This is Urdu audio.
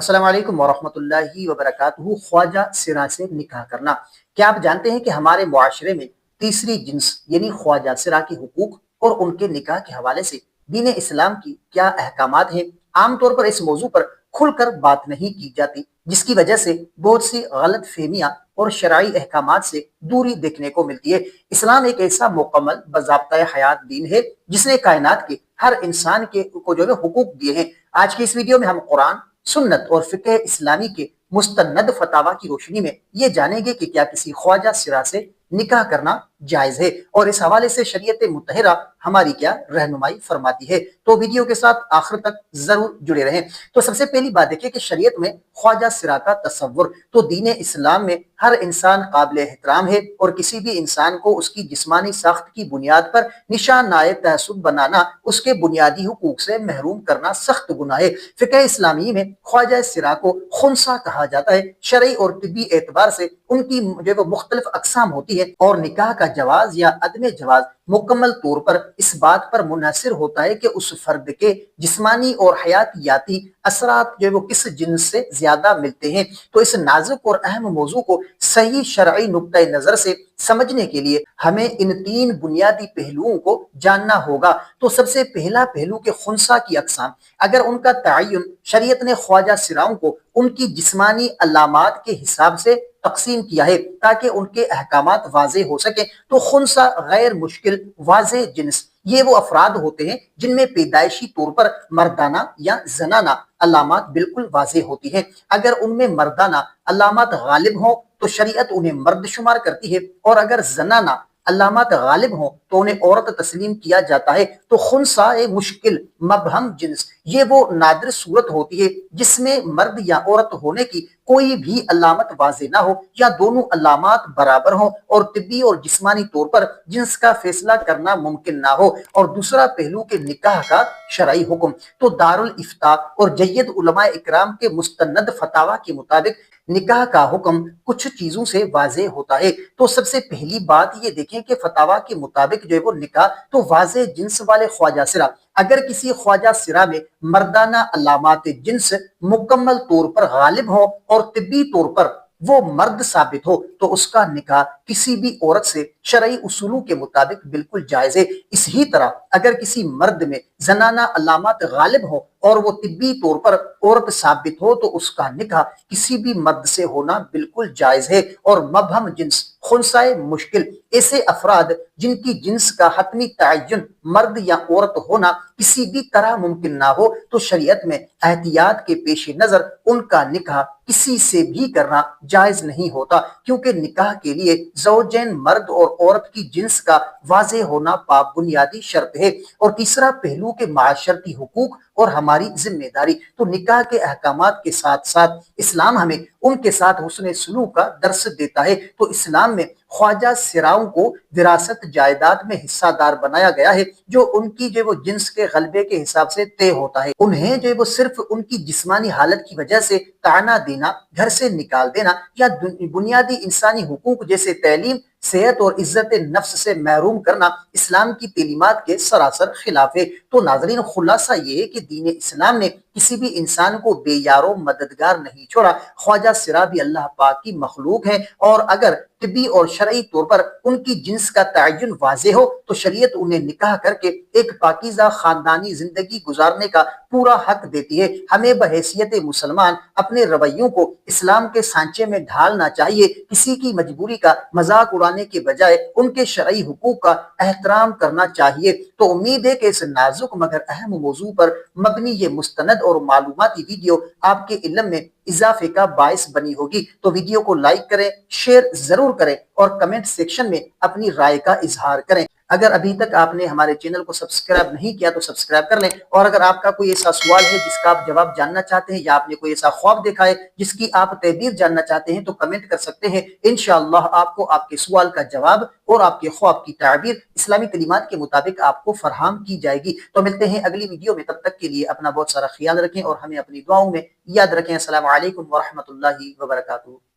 السلام علیکم ورحمۃ اللہ وبرکاتہ۔ خواجہ سرا سے نکاح کرنا، کیا آپ جانتے ہیں کہ ہمارے معاشرے میں تیسری جنس یعنی خواجہ سرا کے حقوق اور ان کے نکاح کے حوالے سے دین اسلام کی کیا احکامات ہیں؟ عام طور پر اس موضوع پر کھل کر بات نہیں کی جاتی، جس کی وجہ سے بہت سی غلط فہمیاں اور شرعی احکامات سے دوری دیکھنے کو ملتی ہے۔ اسلام ایک ایسا مکمل باضابطہ حیات دین ہے جس نے کائنات کے ہر انسان کو حقوق دیے ہیں۔ آج کی اس ویڈیو میں ہم قرآن، سنت اور فقہ اسلامی کے مستند فتاوی کی روشنی میں یہ جانیں گے کہ کیا کسی خواجہ سرا سے نکاح کرنا جائز ہے، اور اس حوالے سے شریعت مطہرہ ہماری کیا رہنمائی فرماتی ہے۔ تو ویڈیو کے ساتھ آخر تک ضرور جڑے رہیں۔ تو سب سے پہلی بات دیکھیں کہ شریعت میں خواجہ سرا کا تصور تو دین اسلام میں ہر انسان قابل احترام ہے، اور کسی بھی انسان کو اس کی جسمانی ساخت کی بنیاد پر نشانۂ تعصب بنانا، اس کے بنیادی حقوق سے محروم کرنا سخت گناہ ہے۔ فقہ اسلامی میں خواجہ سرا کو خنثی کہا جاتا ہے۔ شرعی اور طبی اعتبار سے ان کی مختلف اقسام ہوتی ہے، اور نکاح کا جواز یا عدم جواز مکمل طور پر اس بات پر منحصر ہوتا ہے کہ اس فرد کے جسمانی اور حیاتیاتی اثرات کس جنس سے زیادہ ملتے ہیں۔ تو اس نازک اور اہم موضوع کو صحیح شرعی نقطۂ نظر سے سمجھنے کے لیے ہمیں ان تین بنیادی پہلوؤں کو جاننا ہوگا۔ تو سب سے پہلا پہلو کہ خنثی کی اقسام، اگر ان کا تعین شریعت نے خواجہ سراؤں کو ان کی جسمانی علامات کے حساب سے تقسیم کیا ہے تاکہ ان کے احکامات واضح ہو سکیں، تو خنثی غیر مشکل واضح جنس یہ وہ افراد ہوتے ہیں جن میں پیدائشی طور پر مردانہ یا زنانہ علامات بالکل واضح ہوتی ہیں۔ اگر ان میں مردانہ علامات غالب ہوں تو شریعت انہیں مرد شمار کرتی ہے، اور اگر زنانہ علامات غالب ہوں تو انہیں عورت تسلیم کیا جاتا ہے۔ تو خنثی مشکل مبہم جنس یہ وہ نادر صورت ہوتی ہے جس میں مرد یا عورت ہونے کی کوئی بھی علامت واضح نہ ہو، یا دونوں علامات برابر ہوں اور طبی اور جسمانی طور پر جنس کا فیصلہ کرنا ممکن نہ ہو۔ اور دوسرا پہلو کہ نکاح کا شرعی حکم، تو دارالافتاء اور جید علماء اکرام کے مستند فتاوی کے مطابق نکاح کا حکم کچھ چیزوں سے واضح ہوتا ہے۔ تو سب سے پہلی بات یہ دیکھیں کہ فتاوی کے مطابق وہ نکاح تو واضح جنس والے خواجہ سرا، اگر کسی خواجہ سرا میں مردانہ علامات جنس مکمل طور پر غالب ہوں اور طبی طور پر وہ مرد ثابت ہو، تو اس کا نکاح کسی بھی عورت سے شرعی اصولوں کے مطابق بالکل جائز ہے۔ اسی طرح اگر کسی مرد میں زنانہ علامات غالب ہوں اور وہ طبی طور پر عورت ثابت ہو، تو اس کا نکاح کسی بھی مرد سے ہونا بالکل جائز ہے۔ اور مبہم جنس خنثی مشکل ایسے افراد جن کی جنس کا حتمی تعین مرد یا عورت ہونا کسی بھی طرح ممکن نہ ہو، تو شریعت میں احتیاط کے پیش نظر ان کا نکاح کسی سے بھی کرنا جائز نہیں ہوتا، کیونکہ نکاح کے لیے زوجین مرد اور عورت کی جنس کا واضح ہونا بنیادی شرط ہے۔ اور تیسرا پہلو کہ معاشرتی حقوق اور ہماری ذمہ داری، تو نکاح کے احکامات کے ساتھ ساتھ اسلام ہمیں ان کے ساتھ حسن سلوک کا درس دیتا ہے۔ تو اسلام میں خواجہ سراؤں کو وراثت جائیداد میں حصہ دار بنایا گیا ہے، جو ان کی وہ جنس کے غلبے کے حساب سے طے ہوتا ہے۔ انہیں وہ صرف ان کی جسمانی حالت کی وجہ سے طعنہ دینا، گھر سے نکال دینا، یا بنیادی انسانی حقوق جیسے تعلیم، صحت اور عزت نفس سے محروم کرنا اسلام کی تعلیمات کے سراسر خلاف ہے۔ تو ناظرین، خلاصہ یہ ہے کہ دین اسلام نے کسی بھی انسان کو بے یار و مددگار نہیں چھوڑا۔ خواجہ سرا بھی اللہ پاک کی مخلوق ہیں، اور اگر طبی اور شرعی طور پر ان کی جنس کا تعین واضح ہو تو شریعت انہیں نکاح کر کے ایک پاکیزہ خاندانی زندگی گزارنے کا پورا حق دیتی ہے۔ ہمیں بحیثیت مسلمان اپنے رویوں کو اسلام کے سانچے میں ڈھالنا چاہیے، کسی کی مجبوری کا مذاق اڑانے کے بجائے ان کے شرعی حقوق کا احترام کرنا چاہیے۔ تو امید ہے کہ اس نازک مگر اہم موضوع پر مبنی یہ مستند اور معلوماتی ویڈیو آپ کے علم میں اضافے کا باعث بنی ہوگی۔ تو ویڈیو کو لائک کریں، شیئر ضرور کریں، اور کمنٹ سیکشن میں اپنی رائے کا اظہار کریں۔ اگر ابھی تک آپ نے ہمارے چینل کو سبسکرائب نہیں کیا تو سبسکرائب کر لیں، اور اگر آپ کا کوئی ایسا سوال ہے جس کا آپ جواب جاننا چاہتے ہیں، یا آپ نے کوئی ایسا خواب دیکھا ہے جس کی آپ تعبیر جاننا چاہتے ہیں، تو کمنٹ کر سکتے ہیں۔ انشاءاللہ آپ کو آپ کے سوال کا جواب اور آپ کے خواب کی تعبیر اسلامی تعلیمات کے مطابق آپ کو فراہم کی جائے گی۔ تو ملتے ہیں اگلی ویڈیو میں، تب تک کے لیے اپنا بہت سارا خیال رکھیں اور ہمیں اپنی دعاؤں میں یاد رکھیں۔ السلام علیکم ورحمۃ اللہ وبرکاتہ۔